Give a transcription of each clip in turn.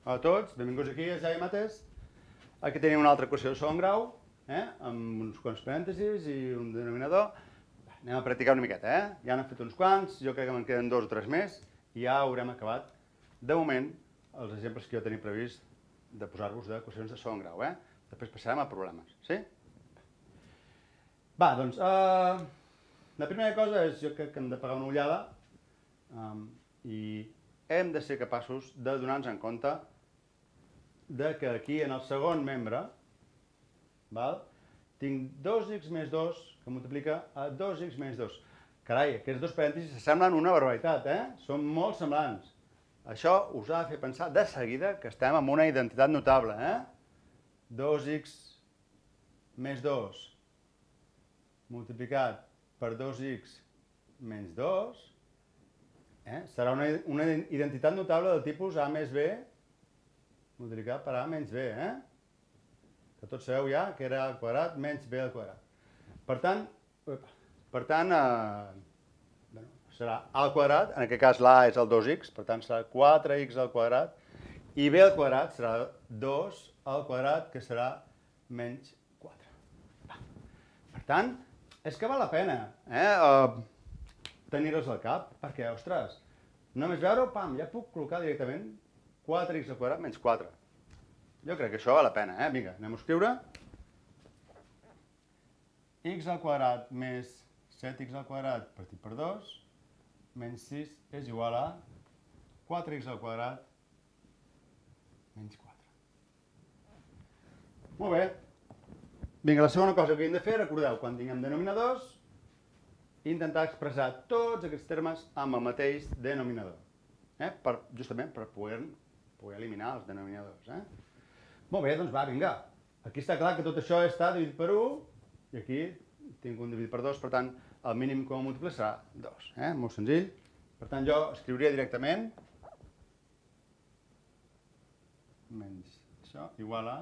Hola a tots, benvinguts aquí a Xavi Mates. Aquí tenim una altra equació de segon grau, amb uns quants parèntesis i un denominador. Anem a practicar una miqueta, Ja n'hem fet uns quants, jo crec que me'n queden 2 o 3 més i ja haurem acabat, de moment, els exemples que jo tenia previst de posar-vos d'equacions de segon grau, Després passarem a problemes, sí? Va, doncs, la primera cosa és, jo crec que hem de pegar una ullada i hem de ser capaços de donar-nos en compte que aquí, en el segon membre, tinc 2x més 2 que multiplica a 2x més 2. Carai, aquests dos parèntesis semblen una barbaritat, Són molt semblants. Això us ha de fer pensar de seguida que estem amb una identitat notable, 2x més 2 multiplicat per 2x menys 2 serà una identitat notable del tipus a més b multiplicat per a menys b, que tots sabeu ja que era a al quadrat menys b al quadrat. Per tant, serà a al quadrat, en aquest cas l'a és el 2x, per tant serà 4x al quadrat, i b al quadrat serà 2 al quadrat, que serà menys 4. Per tant, és que val la pena tenir-los al cap, perquè, ostres, només veure-ho, pam, ja puc col·locar directament 4x al quadrat menys 4. Jo crec que això val la pena, Vinga, anem a escriure. X al quadrat més 7x al quadrat partit per 2 menys 6 és igual a 4x al quadrat menys 4. Molt bé. Vinga, la segona cosa que hem de fer, recordeu, quan tinguem denominadors, intentar expressar tots aquests termes amb el mateix denominador. Justament per poder eliminar els denominadors. Molt bé, doncs va, vinga. Aquí està clar que tot això està dividit per 1 i aquí tinc un dividit per 2, per tant, el mínim com a múltiple serà 2. Molt senzill. Per tant, jo escriuria directament menys això, igual a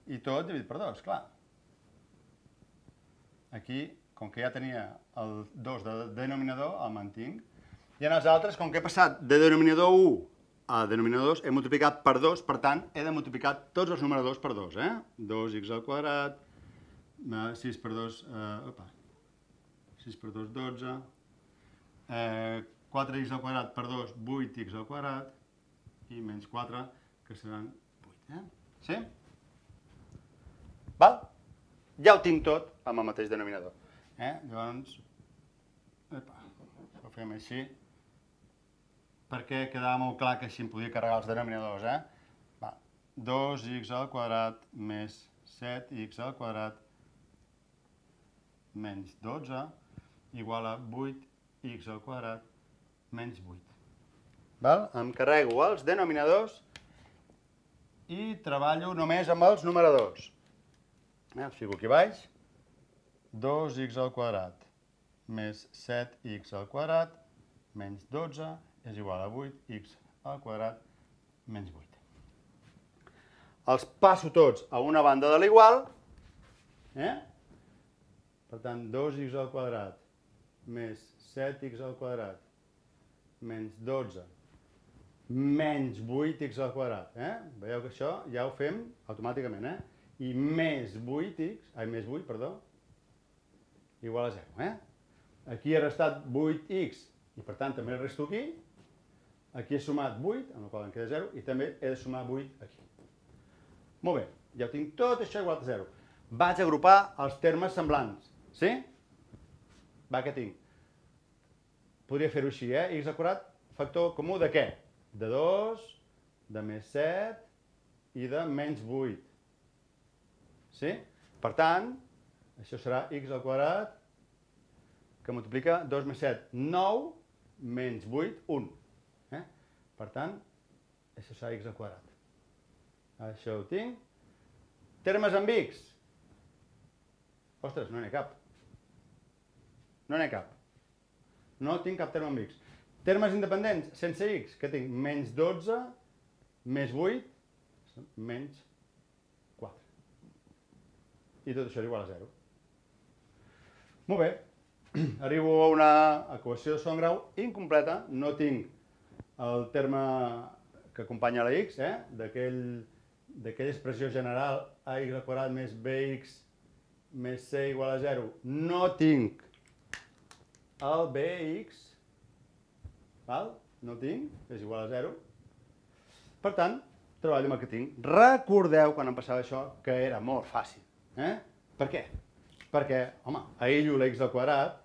i tot dividit per 2, clar. Aquí, com que ja tenia el 2 de denominador, el mantinc. I en els altres, com que he passat de denominador 1 a denominador 2, he multiplicat per 2, per tant, he de multiplicar tots els numeradors per 2, 2x al quadrat, 6 per 2, 12, 4x al quadrat per 2, 8x al quadrat, i menys 4, que seran 8, Sí? Val? Ja ho tinc tot amb el mateix denominador. Llavors, ho fem així, perquè quedava molt clar que així em podia carregar els denominadors. 2x al quadrat més 7x al quadrat menys 12 igual a 8x al quadrat menys 8. Em carrego els denominadors i treballo només amb els numeradors. Els fico aquí baix. 2x al quadrat més 7x al quadrat menys 12 és igual a 8x al quadrat menys 8. Els passo tots a una banda de l'igual. Per tant, 2x al quadrat més 7x al quadrat menys 12 menys 8x al quadrat. Veieu que això ja ho fem automàticament, I més 8, igual a 0, Aquí he restat 8x i per tant també el resto aquí. Aquí he sumat 8, amb la qual em queda 0, i també he de sumar 8 aquí. Molt bé, ja ho tinc tot això igual a 0. Vaig agrupar els termes semblants, sí? Va, què tinc? Podria fer-ho així, x al quadrat, factor comú de què? De 2, de més 7 i de menys 8. Sí? Per tant, això serà x al quadrat, que multiplica 2 més 7, 9, menys 8, 1. Per tant, això serà x al quadrat. Això ho tinc. Termes amb x. Ostres, no n'hi ha cap. No n'hi ha cap. No tinc cap terme amb x. Termes independents, sense x, que tinc? Menys 12, més 8, menys 4. I tot això és igual a 0. Molt bé. Arribo a una equació de segon grau incompleta. No tinc el terme que acompanya la x, d'aquella expressió general ax al quadrat més bx més c igual a 0, no tinc el bx, no tinc, és igual a 0. Per tant, treballo amb el que tinc. Recordeu, quan em passava això, que era molt fàcil. Per què? Perquè, home, aïllo l'ex al quadrat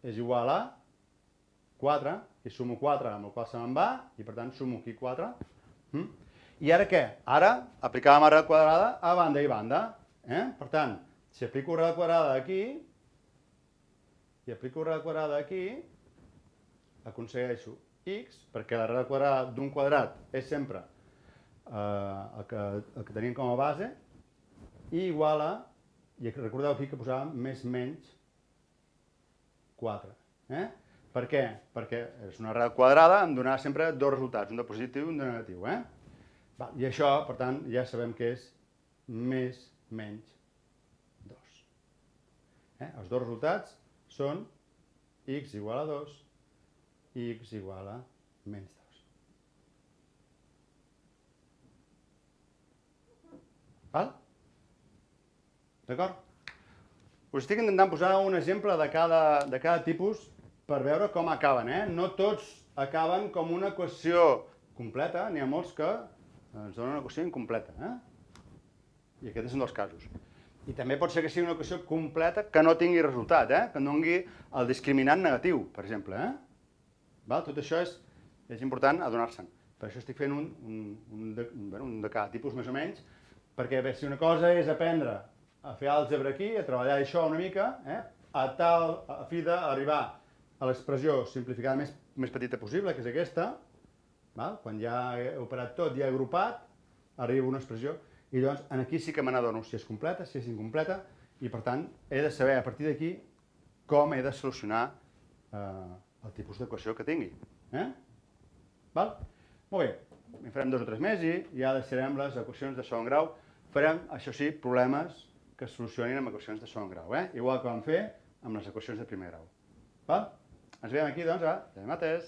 és igual a 4, i sumo 4, amb el qual se me'n va, i per tant sumo aquí 4. I ara què? Ara aplicàvem arrel quadrada a banda i banda. Per tant, si aplico arrel quadrada aquí, i aplico arrel quadrada aquí, aconsegueixo x, perquè l'arrel quadrada d'un quadrat és sempre el que tenim com a base, i igual a, i recordeu aquí que posàvem més menys 4. Per què? Perquè és una arrel quadrada, em donarà sempre dos resultats, un de positiu i un de negatiu. I això, per tant, ja sabem que és més menys 2. Els dos resultats són x igual a 2 i x igual a menys 2. D'acord? Us estic intentant posar un exemple de cada tipus per veure com acaben. No tots acaben com una equació completa, n'hi ha molts que ens donen una equació incompleta. I aquest és un dels casos. I també pot ser que sigui una equació completa que no tingui resultat, que no doni el discriminant negatiu, per exemple. Tot això és important adonar-se'n. Per això estic fent un de cada tipus més o menys, perquè si una cosa és aprendre a fer àlgebra aquí, a treballar això una mica, a fi d'arribar a l'expressió simplificada més petita possible, que és aquesta, quan ja he operat tot, ja he agrupat, arribo a una expressió, i llavors aquí sí que me n'adono si és completa, si és incompleta, i per tant he de saber a partir d'aquí com he de solucionar el tipus d'equació que tingui. Molt bé, en farem 2 o 3 més i ja deixarem les equacions de segon grau. Farem, això sí, problemes que es solucionin amb equacions de segon grau, igual que vam fer amb les equacions de primer grau. Ens veiem aquí, doncs, a demà mateix.